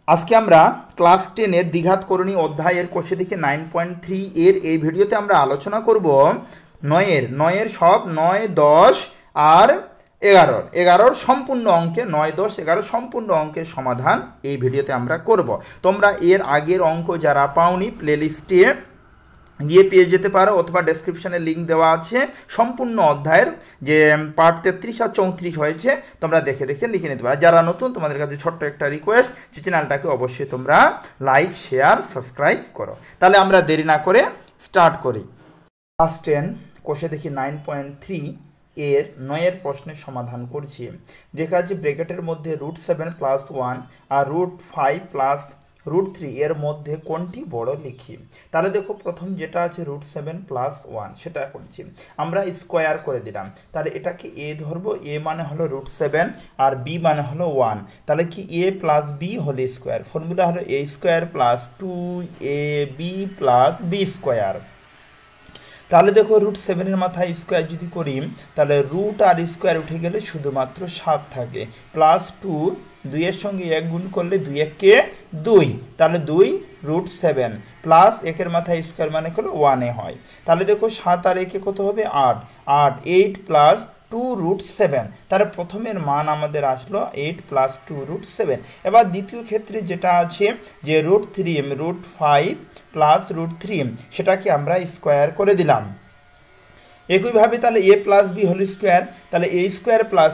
আজকে আমরা ক্লাস 10 এর দ্বিঘাতকরণী অধ্যায়ের কোষে দেখে 9.3 এর এই ভিডিওতে আমরা আলোচনা করব 9 এর সব 9, 10 আর 11 সম্পূর্ণ অঙ্কে 9, 10, 11 সম্পূর্ণ অঙ্কের সমাধান এই ভিডিওতে আমরা করব। তোমরা এর আগের অঙ্ক যারা পাওনি প্লেলিস্টে গিয়ে পেয়ে যেতে পারো অথবা ডেসক্রিপশনে লিঙ্ক দেওয়া আছে। সম্পূর্ণ অধ্যায়ের যে পার্ট 33 আর 34 হয়েছে তোমরা দেখে লিখে নিতে পারো। যারা নতুন তোমাদের কাছে ছোট্ট একটা রিকোয়েস্ট যে চ্যানেলটাকে অবশ্যই তোমরা লাইক, শেয়ার, সাবস্ক্রাইব করো। তাহলে আমরা দেরি না করে স্টার্ট করি। ক্লাস 10 কোষে দেখি 9.3 এর 9 প্রশ্নের সমাধান করছি। দেখা যাচ্ছে ব্র্যাকেটের মধ্যে √7 + 1 আর √5 + √3 এর মধ্যে কোনটি বড় লিখি। তাহলে দেখো প্রথম যেটা আছে √7 + 1 সেটা করছি আমরা স্কোয়ার করে দিলাম। তাহলে এটাকে a ধরবো, a মানে হলো √7 আর b মানে হলো 1। তাহলে কি a + b whole square, formula হলো a² + 2ab + b স্কোয়ার। তাহলে দেখো √7 এর মাথায় স্কোয়ার যদি করি তাহলে রুট আর স্কোয়ার উঠে গেলে শুধুমাত্র 7 থাকে, +2 2 এর সঙ্গে 1 গুণ করলে 2 × 1 = 2, তাহলে 2 √7 প্লাস 1 এর মাথায় স্কোয়ার মানে হলো 1 হয়। তাহলে দেখো 7 আর 1 কত হবে 8, 8 + 2 √7। তাহলে প্রথমের মান আমাদের আসলো 8 + 2 √7। এবার দ্বিতীয় ক্ষেত্রে যেটা আছে যে √3 √5 + √3 সেটাকে আমরা স্কোয়ার করে দিলাম। একইভাবে তাহলে a + b হোল স্কোয়ার, তাহলে a²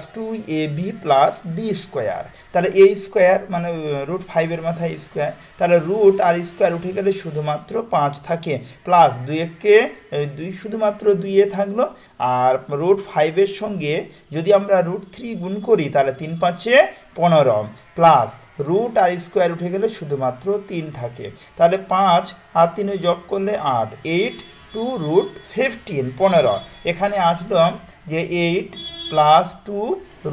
+ 2ab + b স্কোয়ার। তাহলে a² মানে √5 এর মাথায় স্কোয়ার, তাহলে রুট আর স্কোয়ার উঠে গেলে শুধুমাত্র 5 থাকে, প্লাস 2 কে 2 শুধুমাত্র 2 এ থাকলো, আর √5 এর সঙ্গে যদি আমরা √3 গুণ করি তাহলে 3 × 5 = 15, প্লাস রুট আর স্কোয়ার উঠে গেলে শুধুমাত্র 3 থাকে। তাহলে 5 আর 3 যোগ করলে 8, 8 2 √15 15। এখানে আসলো যে 8 + 2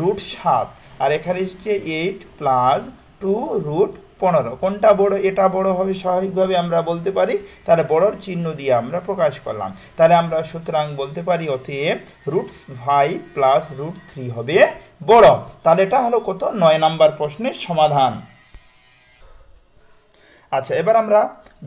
√7 আর এখানে এসেছে 8 + 2 √15। কোনটা বড়? এটা বড় হবে স্বাভাবিকভাবে আমরা বলতে পারি। তাহলে বড়র চিহ্ন দিয়ে আমরা প্রকাশ করলাম। তাহলে আমরা সুতরাং বলতে পারি অতএব √5 + √3 হবে বড়। তাহলে এটা হলো কত 9 নম্বর প্রশ্নের সমাধান। আচ্ছা, এবার আমরা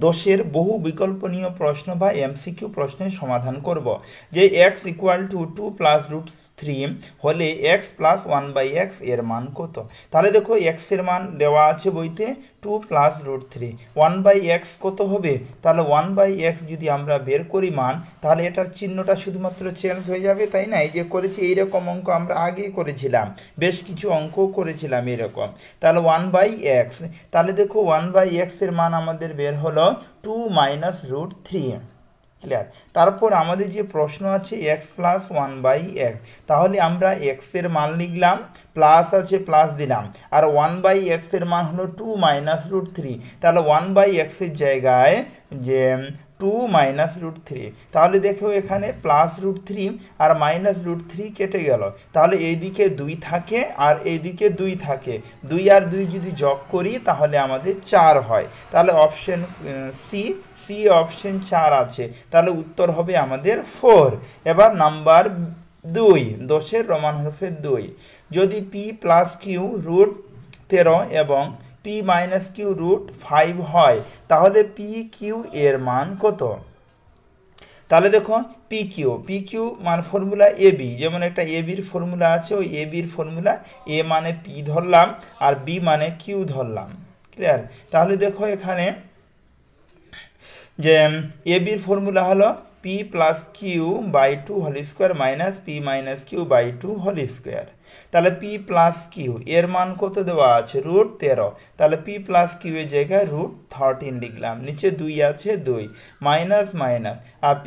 10 বহু বিকল্পনীয় প্রশ্ন বা এমসিকিউ প্রশ্নের সমাধান করব। যে x = 2 + √3 হলে x + 1/x এর মান কত। তাহলে দেখো x এর মান দেওয়া আছে বইতে 2 + √3, 1/x কত হবে? তাহলে 1/x যদি আমরা বের করি মান, তাহলে এটার চিহ্নটা শুধুমাত্র চেঞ্জ হয়ে যাবে, তাই না? এই যে করেছি এইরকম অঙ্ক আমরা আগেই করেছিলাম, বেশ কিছু অঙ্ক করেছিলাম এরকম। তাহলে 1/x, তাহলে দেখো 1/x এর মান আমাদের বের হলো 2 - √3। ক্লিয়ার? তারপর আমাদের যে প্রশ্ন আছে x + 1/x, তাহলে আমরা x এর মান লিখলাম, প্লাস আছে প্লাস দিলাম, আর 1/x এর মান হলো 2 - √3। তাহলে 1/x এর জায়গায় যে 2 - √3, তাহলে দেখো এখানে +√3 আর -√3 কেটে গেল, তাহলে এইদিকে 2 থাকে আর এইদিকে 2 থাকে, 2 আর 2 যদি যোগ করি তাহলে আমাদের 4 হয়। তাহলে অপশন সি অপশন 4 আছে, তাহলে উত্তর হবে আমাদের 4। এবার নাম্বার 2, 10 রোমান হরফে 2, যদি p + q √13 এবং p - q √5 হয় তাহলে pq এর মান কত। তাহলে দেখো pq মানে ফর্মুলা ab, যেমন একটা ab-র ফর্মুলা আছে, ওই ab-র ফর্মুলা a মানে p ধরলাম আর b মানে q ধরলাম। ক্লিয়ার? তাহলে দেখো এখানে যে ab-র ফর্মুলা হলো p + q/2 whole square minus p - q/2 whole square. তাহলে p + q এর মান কত দেওয়া আছে? √13। তাহলে p + q এর জায়গায় √13 লিখলাম, নিচে 2 আছে 2, মাইনাস মাইনাস, আর p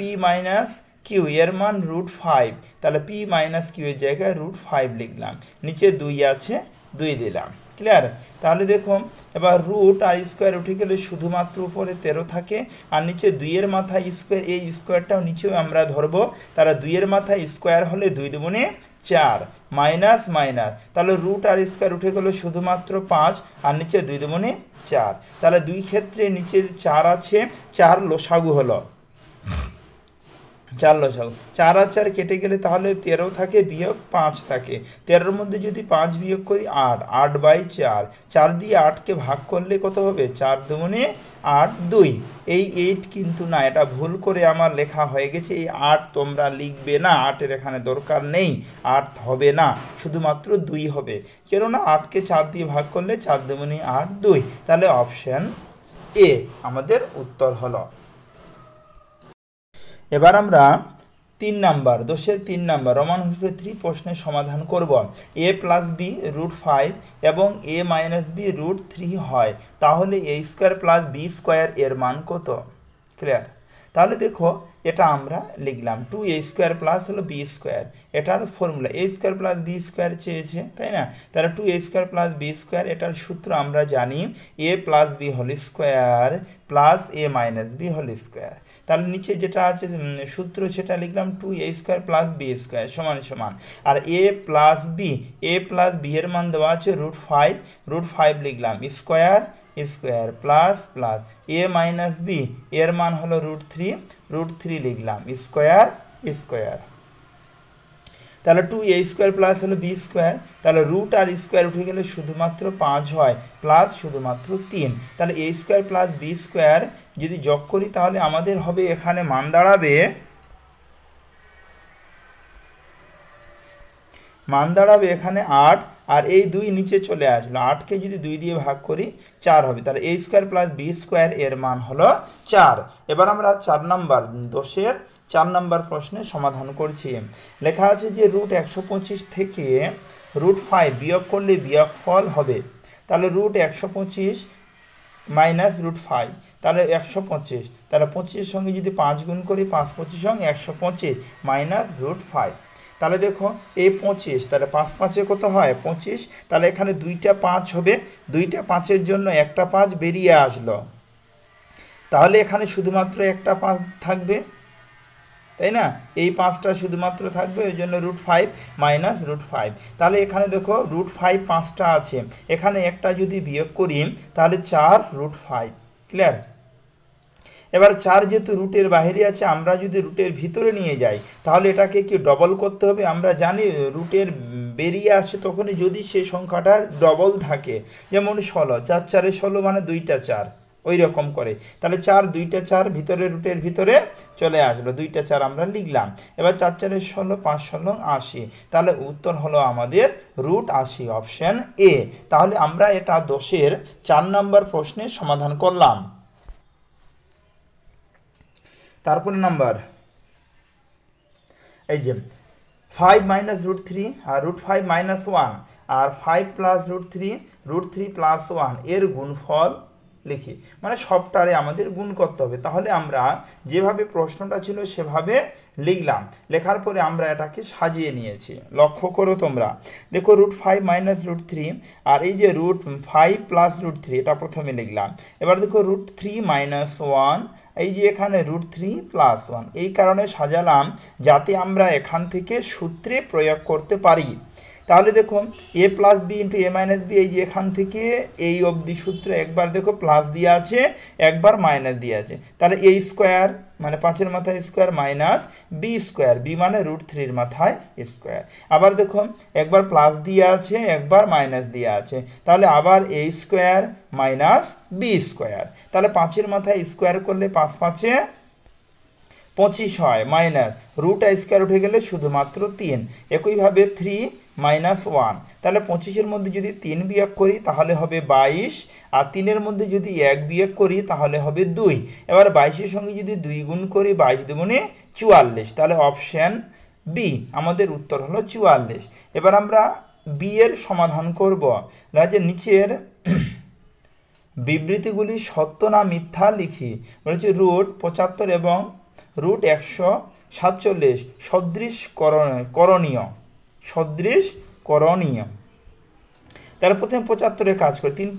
- q এর মান √5, তাহলে p - q এর জায়গায় √5 লিখলাম, নিচে 2 আছে 2 দিলাম। ক্লিয়ার? তাহলে দেখো এবার রুট আর স্কোয়ার উঠে গেলে শুধুমাত্র উপরে 13 থাকে, আর নিচে 2 এর মাথায় স্কোয়ার, এই স্কোয়ারটাও নিচেও আমরা ধরবো। তাহলে 2 এর মাথায় স্কোয়ার হলে 2 দুগুণে 4, মাইনাস মাইনাস, তাহলে রুট আর স্কোয়ার উঠে গেল শুধুমাত্র 5 আর নিচে 2 দুগুণে 4, তাহলে 2 ক্ষেত্রে নিচে 4 আছে, 4 লসাগু হলো। 4 লসাগু 4 আর 4 কেটে গেলে তাহলে 13 থাকে বিয়োগ 5 থাকে 13-এর মধ্যে যদি 5 বিয়োগ করি 8 8/4 4 দিয়ে 8কে ভাগ করলে কত হবে 4 দুগুণে 8 2 এই 8 কিন্তু না এটা ভুল করে আমার লেখা হয়ে গেছে এই 8 তোমরা লিখবে না 8 এর এখানে দরকার নেই 8 হবে না শুধুমাত্র 2 হবে কেননা 8কে 4 দিয়ে ভাগ করলে 4 দুগুণে 8 2 তাহলে অপশন এ আমাদের উত্তর হলো। এবার আমরা 3 নাম্বার দোষের 3 নাম্বার রোমান হরফে 3 প্রশ্নের সমাধান করব a + b √5 এবং a - b √3 হয় তাহলে a² + b² এর মান কত ক্লিয়ার তাহলে দেখো এটা আমরা লিখলাম 2a² প্লাস হলো b² এটার ফর্মুলা a² + b² চেয়েছে তাই না তাহলে 2a² + b² এটার সূত্র আমরা জানি a + b² plus a - b² তাহলে নিচে যেটা আছে সূত্র সেটা লিখলাম 2a² + b² সমান সমান আর a + b এর মান দেওয়া আছে √5 লিখলাম square plus plus a - b এর মান হলো √3 লিখলাম স্কয়ার তাহলে 2a² প্লাস হলো b² তাহলে রুট আর স্কয়ার উঠে গেলে শুধুমাত্র 5 হয় প্লাস শুধুমাত্র 3 তাহলে a² + b² যদি যোগ করি তাহলে আমাদের হবে এখানে মান দাঁড়াবে এখানে 8 আর এই 2 নিচে চলে আসলো 8 কে যদি 2 দিয়ে ভাগ করি 4 হবে তাহলে a² + b² এর মান হলো 4 এবার আমরা 4 নাম্বার দোষের 4 নাম্বার প্রশ্নের সমাধান করছি লেখা আছে যে √125 থেকে √5 বিয়োগ করলে বিয়োগফল হবে তাহলে √125 -√5 তাহলে 125 তাহলে 25 এর সঙ্গে যদি 5 গুণ করি 5 25 125 -√5 তাহলে দেখো এই 25 তাহলে 5 5 কত হয় 25 তাহলে এখানে দুইটা 5 হবে দুইটা 5 এর জন্য একটা 5 বেরিয়ে আসলো তাহলে এখানে শুধুমাত্র একটা 5 থাকবে তাই না এই 5টা শুধুমাত্র থাকবে এর জন্য √5 -√5 তাহলে এখানে দেখো √5 5টা আছে এখানে একটা যদি বিয়োগ করি তাহলে 4√5 ক্লিয়ার এবার 4 যেহেতু রুটের বাইরে আছে আমরা যদি রুটের ভিতরে নিয়ে যাই তাহলে এটাকে কি ডবল করতে হবে আমরা জানি রুটের বেরিয়ে আসে তখনই যদি সেই সংখ্যাটা ডবল থাকে যেমন 16 4 4 16 মানে দুইটা 4 ওই রকম করে তাহলে 4 দুইটা 4 ভিতরে রুটের ভিতরে চলে আসলো দুইটা 4 আমরা লিখলাম এবার 4 4 16 5 16 80 তাহলে উত্তর হলো আমাদের √80 অপশন এ তাহলে আমরা এটা দোষের 4 নাম্বার প্রশ্নের সমাধান করলাম তারপরে নাম্বার এই যে 5 -√3 আর √5 -1 আর 5 + √3 +1 এর গুণফল লিখি মানে সবটারে আমাদের গুণ করতে হবে তাহলে আমরা যেভাবে প্রশ্নটা ছিল সেভাবে লিখলাম লেখার পরে আমরা এটাকে সাজিয়ে নিয়েছি লক্ষ্য করো তোমরা দেখো √5 -√3 আর এই যে √5 + √3 এটা প্রথমে লিখলাম এবার দেখো √3 -1 এই যে এখানে √3 + 1 এই কারণে সাজালাম যাতে আমরা এখান থেকে সূত্রে প্রয়োগ করতে পারি তাহলে দেখো a + b * a - b এই যে এখান থেকে এই অবধি সূত্র একবার দেখো প্লাস দিয়ে আছে একবার মাইনাস দিয়ে আছে তাহলে a² মানে 5 এর মাথায় স্কয়ার মাইনাস b² b মানে √3 এর মাথায় স্কয়ার আবার দেখো একবার প্লাস দিয়ে আছে একবার মাইনাস দিয়ে আছে তাহলে আবার a² - b² তাহলে 5 এর মাথায় স্কয়ার করলে 5 5 25 হয় মাইনাস √² উঠে গেলে শুধুমাত্র 3 একইভাবে 3 -1 তাহলে 25 এর মধ্যে যদি 3 বিয়োগ করি তাহলে হবে 22 আর 3 এর মধ্যে যদি 1 বিয়োগ করি তাহলে হবে 2 এবার 22 এর সঙ্গে যদি 2 গুণ করি 22 দুগুণে 44 তাহলে অপশন বি আমাদের উত্তর হলো 44 এবার আমরা বি এর সমাধান করব যে নিচের বিবৃতিগুলি সত্য না মিথ্যা লিখি বলেছে √75 এবং √147 সদৃশ করণীয় তাহলে প্রথমে 75 এর কাজ করি 3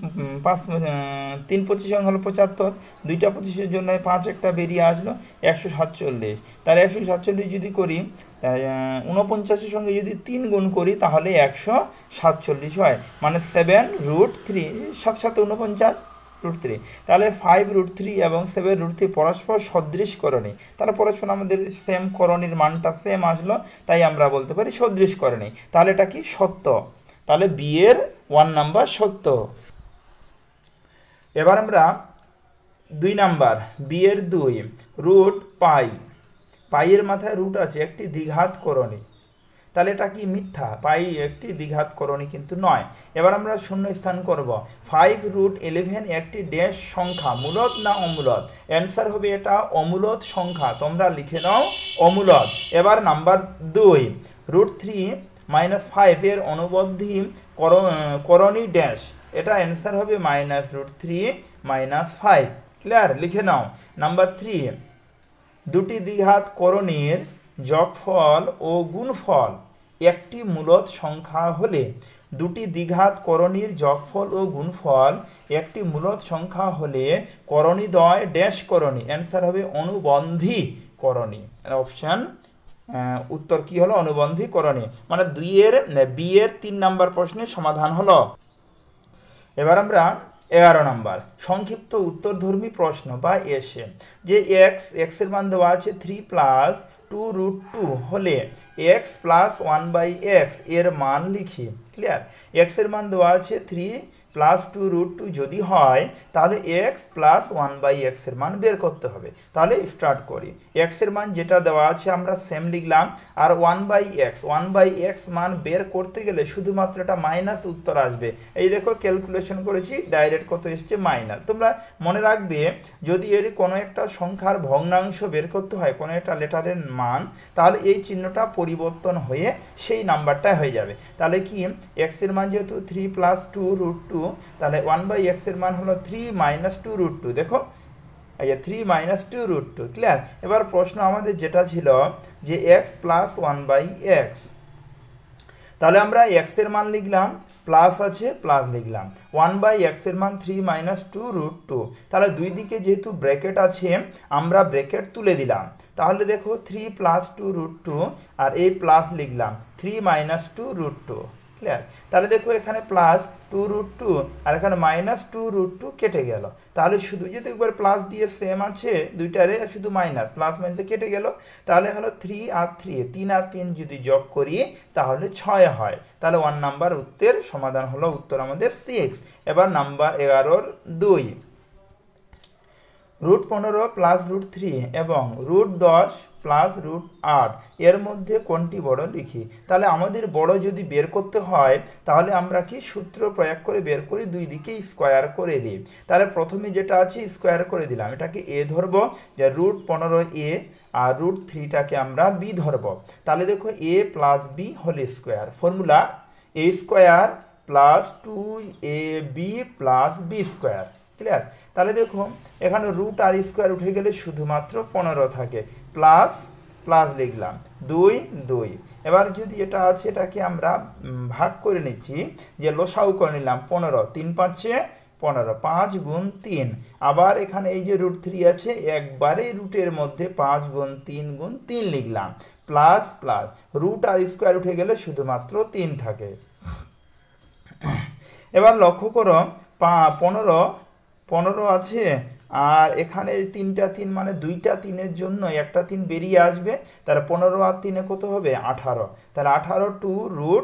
25 হলো 75 দুইটা 25 এর জন্য 5 একটা বেরিয়ে আসলো 147 তাহলে 147 যদি করি 49 এর সঙ্গে যদি 3 গুণ করি তাহলে 147 হয় মানে 7√3 7 7 49 √3। তাহলে 5√3 এবং 7√3 পরস্পর সদৃশ করণী, তাহলে পরস্পর আমাদের সেম করণীর মানটা সেম আসলো, তাই আমরা বলতে পারি সদৃশ করণী। তাহলে এটা কি সত্য, তাহলে বি এর 1 নাম্বার সত্য। এবার আমরা 2 নাম্বার বি এর 2 রুট পাই, পাইয়ের মাথায় রুট আছে, একটি দ্বিঘাত করণী, তাহলে এটা কি মিথ্যা, পাই একটি দ্বিঘাত করণী কিন্তু নয়। এবার আমরা শূন্য স্থান করব। 5√11 একটি ড্যাশ সংখ্যা, মূলদ না অমূলদ? অ্যান্সার হবে এটা অমূলদ সংখ্যা, তোমরা লিখে নাও অমূলদ। এবার নাম্বার 2 √3 - 5 এর অনুবন্ধী করণী ড্যাশ, এটা অ্যান্সার হবে -√3 - 5। ক্লিয়ার, লিখে নাও। নাম্বার 3 দুটি দ্বিঘাত করণীর যোগফল ও গুণফল একটি মূলদ সংখ্যা হলে, দুটি দ্বিঘাত করণীর যোগফল ও গুণফল একটি মূলদ সংখ্যা হলে করণীদ্বয় ড্যাশ করণী, অ্যান্সার হবে অনুবন্ধী করণী। অপশান উত্তর কি হলো অনুবন্ধী করণী, মানে বি এর 3 নাম্বার প্রশ্নের সমাধান হলো। এবার আমরা 11 নাম্বার সংক্ষিপ্ত উত্তরধর্মী প্রশ্ন বা এসে, যে এক্স এর মান দেওয়া আছে 3 + 2√2 হলে x + 1/x এর মান লিখি। ক্লিয়ার, এক্স এর মান দেওয়া আছে 3 + 2√2 যদি হয় তাহলে x + 1/x এর মান বের করতে হবে। তাহলে স্টার্ট করি। x এর মান যেটা দেওয়া আছে আমরা সেম লিখলাম, আর 1/x মান বের করতে গেলে শুধুমাত্র এটা মাইনাস উত্তর আসবে। এই দেখো ক্যালকুলেশন করেছি, ডাইরেক্ট কত এসছে মাইনাস। তোমরা মনে রাখবে যদি এর কোনো একটা সংখ্যার ভগ্নাংশ বের করতে হয়, কোনো একটা লেটারের মান, তাহলে এই চিহ্নটা পরিবর্তন হয়ে সেই নাম্বারটা হয়ে যাবে। তাহলে কি x এর মান যেহেতু 3 + 2√2, তাহলে 1/x এর মান হলো 3 - 2√2। দেখো এই 3 - 2√2। ক্লিয়ার, এবার প্রশ্ন আমাদের যেটা ছিল যে x + 1/x, তাহলে আমরা x এর মান লিখলাম, প্লাস আছে প্লাস লিখলাম, 1/x এর মান 3 - 2√2, তাহলে দুই দিকে যেহেতু ব্র্যাকেট আছে আমরা ব্র্যাকেট তুলে দিলাম। তাহলে দেখো 3 + 2√2 আর এই প্লাস লিখলাম 3 - 2√2। ক্লিয়ার, তাহলে দেখো এখানে +2√2 আর এখানে -2√2 কেটে গেল, তাহলে শুধু যদি একবার প্লাস দিয়ে সেম আছে দুইটারে, শুধু মাইনাস, প্লাস মাইনাসে কেটে গেল, তাহলে হলো 3 আর 3, 3 আর 3 যদি যোগ করি তাহলে 6 হয়। তাহলে 1 নাম্বার উত্তর সমাধান হলো উত্তর আমাদের 6। এবার নাম্বার 11 2 √15 + √3 এবং √10 + √8 এর মধ্যে কোনটি বড় লিখি। তাহলে আমাদের বড় যদি বের করতে হয় তাহলে আমরা কি সূত্র প্রয়োগ করে বের করি, দুই দিকে স্কোয়ার করে দিই। তাহলে প্রথমে যেটা আছে স্কোয়ার করে দিলাম, এটাকে a ধরব, যে √15a, আর √3টাকে আমরা b ধরব। তাহলে দেখো a + b whole square, formula a² + 2ab + b square. Clear, তাহলে দেখো এখানে √r² উঠে গেলে শুধুমাত্র 15 থাকে, প্লাস প্লাস লিখলাম 2 2। এবার যদি এটা আছে এটাকে আমরা ভাগ করে নিচ্ছি, যে লসাউ করে নিলাম 15, 3 × 5 = 15, 5 × 3। আবার এখানে এই যে √3 আছে একবারে রুটের মধ্যে 5 × 3 × 3 লিখলাম, প্লাস প্লাস √r² উঠে গেলে শুধুমাত্র 3 থাকে। এবার লক্ষ্য করো 15 আছে, আর এখানে 3টা 3 মানে 2টা 3-এর জন্য একটা 3 বেরিয়ে আসবে, তাহলে 15 আর 3-এ কত হবে 18, তাহলে 18 2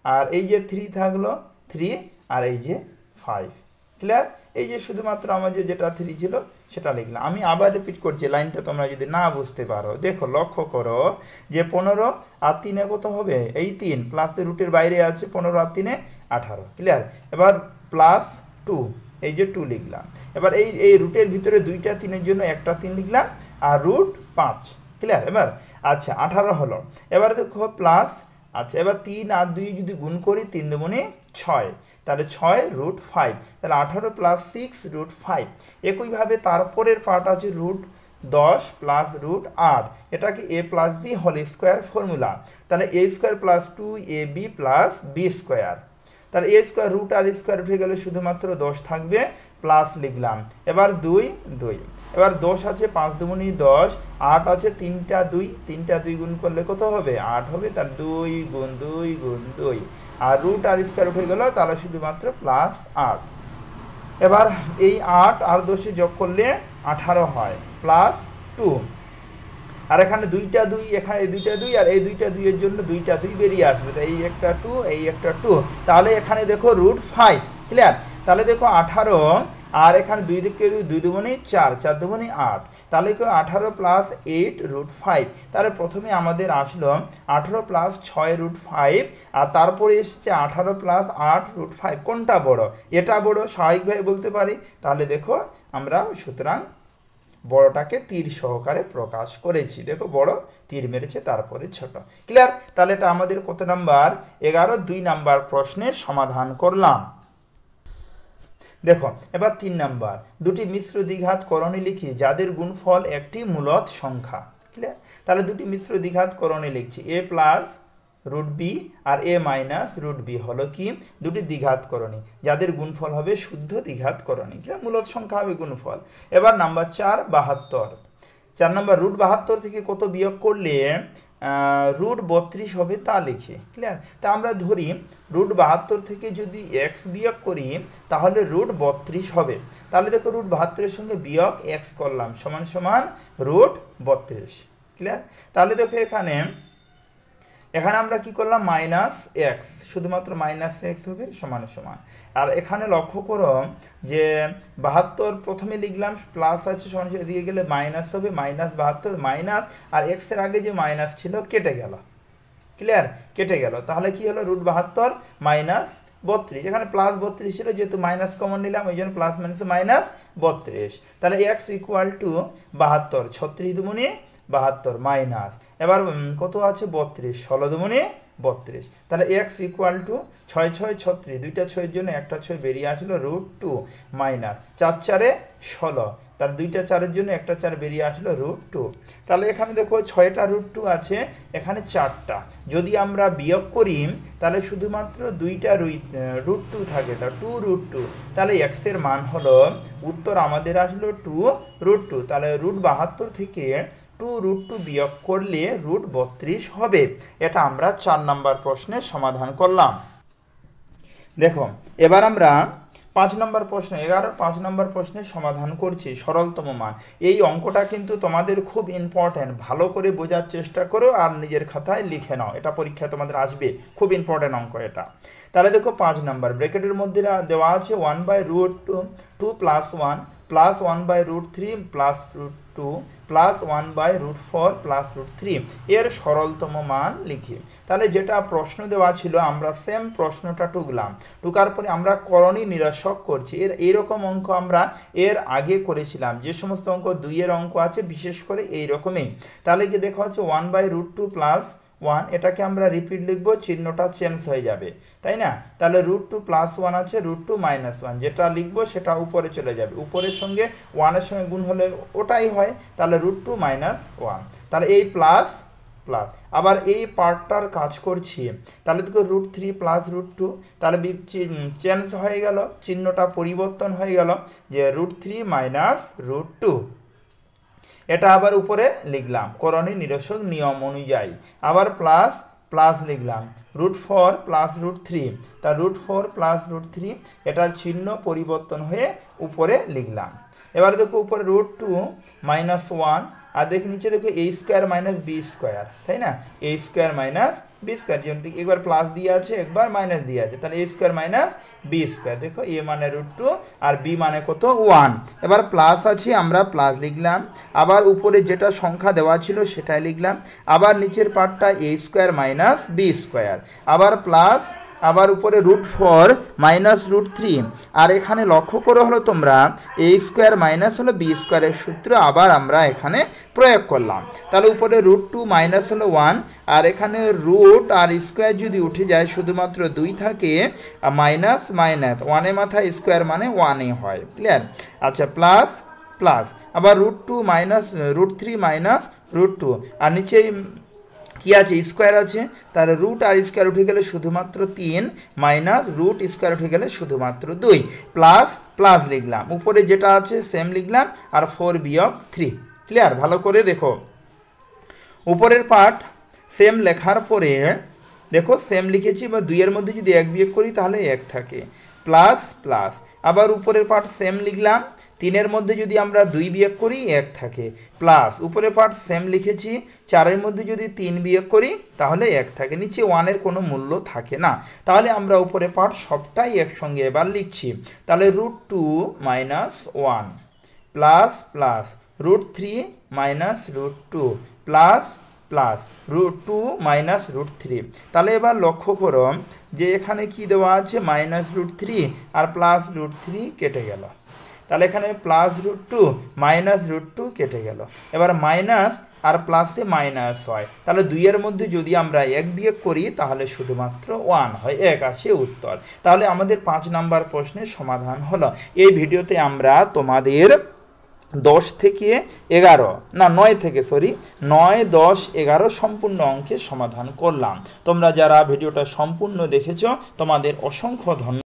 আর এই যে 3 থাকলো 3 আর এই যে 5। ক্লিয়ার, এই যে শুধুমাত্র আমাদের যেটা 3 ছিল সেটা লিখলাম। আমি আবার রিপিট করছি লাইনটা, তোমরা যদি না বুঝতে পারো দেখো লক্ষ্য করো, যে 15 আর 3-এ কত হবে এই 3, প্লাস রুটের বাইরে আছে 15 আর 3-এ 18। ক্লিয়ার, এবার +2, এই যে 2 লিখলাম। এবার এই রুটের ভিতরে 2টা 3-এর জন্য একটা 3 লিখলাম, আর √5। ক্লিয়ার, এবার আচ্ছা 18 হলো। এবার দেখো প্লাস, আচ্ছা এবার 3 আর 2 যদি গুণ করি 3 দুগুণে 6, তাহলে 6 √5, তাহলে 18 + 6 √5। একইভাবে তারপরের পার্ট আছে √10 + √8, এটাকে a + b whole square formula, তাহলে a² + 2ab + b স্কোয়ার। তাহলে a² √r² উঠে গেলে শুধুমাত্র 10 থাকবে, প্লাস লিখলাম। এবার 2 2, এবার 10 আছে 5 দুগুণে 10, 8 আছে 3টা 2 গুণ করলে কত হবে 8 হবে, তার 2 × 2 × 2, আর √r² উঠে গেল, তাহলে শুধুমাত্র +8। এবার এই 8 আর 10 যোগ করলে 18 হয় প্লাস 2, আর এখানে দুইটা 2, এখানে এই দুইটা 2 আর এই দুইটা 2 এর জন্য দুইটা 2 বেরিয়ে আসবে, তাই এই একটা 2 এই একটা 2, তাহলে এখানে দেখো √5। ক্লিয়ার? তাহলে দেখো 18 আর এখানে 2 দিকে 2 দুগুণে 4, 4 দুগুণে 8, তাহলে কি 18 প্লাস 8 √5। তাহলে প্রথমে আমাদের আসলো 18 প্লাস 6 √5, আর তারপরে এসেছে 18 প্লাস 8 √5। কোনটা বড়? এটা বড়, স্বাভাবিকভাবে বলতে পারি। তাহলে দেখো আমরা সুতরাং বড়টাকে তীর সহকারে প্রকাশ করেছি। দেখো বড় তীর মেরেছে, তারপরে ছোট। ক্লিয়ার? তাহলে এটা আমাদের কত নাম্বার? 11, 2 নাম্বার প্রশ্নের সমাধান করলাম। দেখো এবার 3 নাম্বার, দুটি মিশ্র দ্বিঘাত করণী লিখি যাদের গুণফল একটি মূলদ সংখ্যা। ক্লিয়ার? তাহলে দুটি মিশ্র দ্বিঘাত করণী লিখছি, a প্লাস √b আর a মাইনাস √b হলো কি দুটি দ্বিঘাত করণী যাদের গুণফল হবে শুদ্ধ দ্বিঘাত করণী। ক্লিয়ার? মূলদ সংখ্যা হবে গুণফল। এবার নাম্বার 4, 72। 4 নাম্বার, √72 থেকে কত বিয়োগ করলে √32 হবে তা লিখি। ক্লিয়ার? তা আমরা ধরি √72 থেকে যদি x বিয়োগ করি তাহলে √32 হবে। তাহলে দেখো √72 সঙ্গে বিয়োগ x করলাম সমান সমান √32। ক্লিয়ার? তাহলে দেখো এখানে আমরা কি করলাম? মাইনাস x, শুধুমাত্র মাইনাস x হবে সমান সমান। আর এখানে লক্ষ্য করো যে 72 প্রথমে লিখলাম প্লাস আছে সমান, এদিকে গেলে মাইনাস হবে, মাইনাস 72 মাইনাস, আর x এর আগে যে মাইনাস ছিল কেটে গেল। ক্লিয়ার? কেটে গেল। তাহলে কি হলো? √72 মাইনাস 32, এখানে প্লাস 32 ছিল, যেহেতু মাইনাস কমন নিলাম ওই জন্য প্লাস মাইনাস মাইনাস 32। তাহলে x ইকুয়াল টু 72, 36 দুগুণে 72 মাইনাস, এবার কত আছে? 32, 16 দুগুণে 32। তাহলে x ইকুয়াল টু 6 6 36, দুইটা 6 এর জন্য একটা 6 বেরিয়ে আসলো √2 মাইনাস 4 4 16, তার দুইটা 4 এর জন্য একটা 4 বেরিয়ে আসলো √2। তাহলে এখানে দেখো 6টা √2 আছে, এখানে 4টা। যদি আমরা বিয়োগ করি তাহলে শুধুমাত্র দুইটা √2 থাকে, তা 2√2। তাহলে x এর মান হলো, উত্তর আমাদের আসলো 2√2। তাহলে √72 থেকে 2√2 বিয়োগ করলে √32 হবে। এটা আমরা 4 নাম্বার প্রশ্নের সমাধান করলাম। দেখো এবার আমরা 5 নম্বর প্রশ্ন, 11 5 নম্বর প্রশ্নের সমাধান করছি, সরলতম মান। এই অঙ্কটা কিন্তু তোমাদের খুব ইম্পর্টেন্ট, ভালো করে বোঝার চেষ্টা করো আর নিজের খাতায় লিখে নাও, এটা পরীক্ষায় তোমাদের আসবে, খুব ইম্পর্টেন্ট অঙ্ক এটা। তাহলে দেখো 5 নম্বর, ব্র্যাকেটের মধ্যে দেওয়া আছে 1/√2 plus 1 plus 1/√3 plus √2 plus 1/√4 plus √3 এর সরলতম মান লিখি। তাহলে যেটা প্রশ্ন দেওয়া ছিল আমরা সেম প্রশ্নটা টুকার পরে আমরা করণী নিরসক করছি। এইরকম অঙ্ক আমরা এর আগে করেছিলাম, যে সমস্ত অঙ্ক 2 এর অঙ্ক আছে বিশেষ করে এই রকমই। তাহলে কি দেখা হচ্ছে 1/√2 প্লাস 1, এটাকে আমরা রিপিট লিখবো, চিহ্নটা চেঞ্জ হয়ে যাবে, তাই না? তাহলে √2 প্লাস 1 আছে, √2 মাইনাস 1, যেটা লিখবো সেটা উপরে চলে যাবে, উপরের সঙ্গে 1 এর সঙ্গে গুণ হলে ওটাই হয়, তাহলে √2 মাইনাস 1। তাহলে এই প্লাস প্লাস, আবার এই পার্টটার কাজ করছি, তাহলে দেখো √3 প্লাস √2, তাহলে চেঞ্জ হয়ে গেল, চিহ্নটা পরিবর্তন হয়ে গেল, যে √3 মাইনাস √2। এটা আবার উপরে লিখলাম করণী নিরসক নিয়ম অনুযায়ী, আবার প্লাস প্লাস লিখলাম √4 প্লাস √3, তা √4 প্লাস √3 এটার চিহ্ন পরিবর্তন হয়ে উপরে লিখলাম। এবার দেখো উপরে √2 মাইনাস 1, আর দেখি নিচে দেখো a² মাইনাস b², তাই না? a² মাইনাস b², যেমন একবার প্লাস দিয়ে আছে একবার মাইনাস দিয়ে আছে, তাহলে a² মাইনাস b²। দেখো a মানে √2 আর b মানে কত? 1। এবার প্লাস আছে, আমরা প্লাস লিখলাম, আবার উপরে যেটা সংখ্যা দেওয়া ছিল সেটাই লিখলাম, আবার নিচের পার্টটা a² মাইনাস b², আবার প্লাস, আবার উপরে √4 মাইনাস √3, আর এখানে লক্ষ্য করে হলো তোমরা a² মাইনাস হলো b² এর সূত্র আবার আমরা এখানে প্রয়োগ করলাম। তাহলে উপরে √2 মাইনাস হলো 1, আর এখানে রুট আর স্কোয়ার যদি উঠে যায় শুধুমাত্র 2 থাকে, মাইনাস মাইনাস 1 মাথায় স্কোয়ার মানে 1 হয়। ক্লিয়ার? আচ্ছা, প্লাস প্লাস, আবার √2 মাইনাস √3 মাইনাস √2, আর নিচে কি আছে? স্কোয়ার আছে, তাহলে রুট আর স্কোয়ার উঠে গেলে শুধুমাত্র 3 মাইনাস রুট স্কোয়ার উঠে গেলে শুধুমাত্র 2, প্লাস প্লাস লিখলাম, উপরে যেটা আছে সেম লিখলাম, আর 4 বিয়োগ 3। ক্লিয়ার? ভালো করে দেখো, উপরের পার্ট সেম লেখার পরে দেখো সেম লিখেছি, বা 2 এর মধ্যে যদি 1 বিয়োগ করি তাহলে 1 থাকে, প্লাস প্লাস, আবার উপরের পার্ট সেম লিখলাম, 3-এর মধ্যে যদি আমরা 2 বিয়োগ করি 1 থাকে, প্লাস উপরের পার্ট সেম লিখেছি, 4-এর মধ্যে যদি 3 বিয়োগ করি তাহলে 1 থাকে, নিচে 1-এর কোনো মূল্য থাকে না। তাহলে আমরা উপরে পার্ট সবটাই একসঙ্গে এবার লিখছি। তাহলে √2 - 1 প্লাস প্লাস √3 - √2 প্লাস প্লাস √2 - √3। তাহলে এবার লক্ষ্য করো যে এখানে কি দেওয়া আছে, -√3 আর প্লাস √3 কেটে গেল। তাহলে এখানে প্লাস √2 -√2 কেটে গেল। এবার মাইনাস আর প্লাসে মাইনাস হয়, তাহলে 2-এর মধ্যে যদি আমরা 1 বিয়োগ করি তাহলে শুধুমাত্র 1 হয়, 1 আসে উত্তর। তাহলে আমাদের 5 নাম্বার প্রশ্নের সমাধান হলো। এই ভিডিওতে আমরা তোমাদের 10 থেকে 11 না 9 থেকে 9, 10, 11 সম্পূর্ণ অঙ্কের সমাধান করলাম। তোমরা যারা ভিডিওটা সম্পূর্ণ দেখেছো তোমাদের অসংখ্য ধন্যবাদ।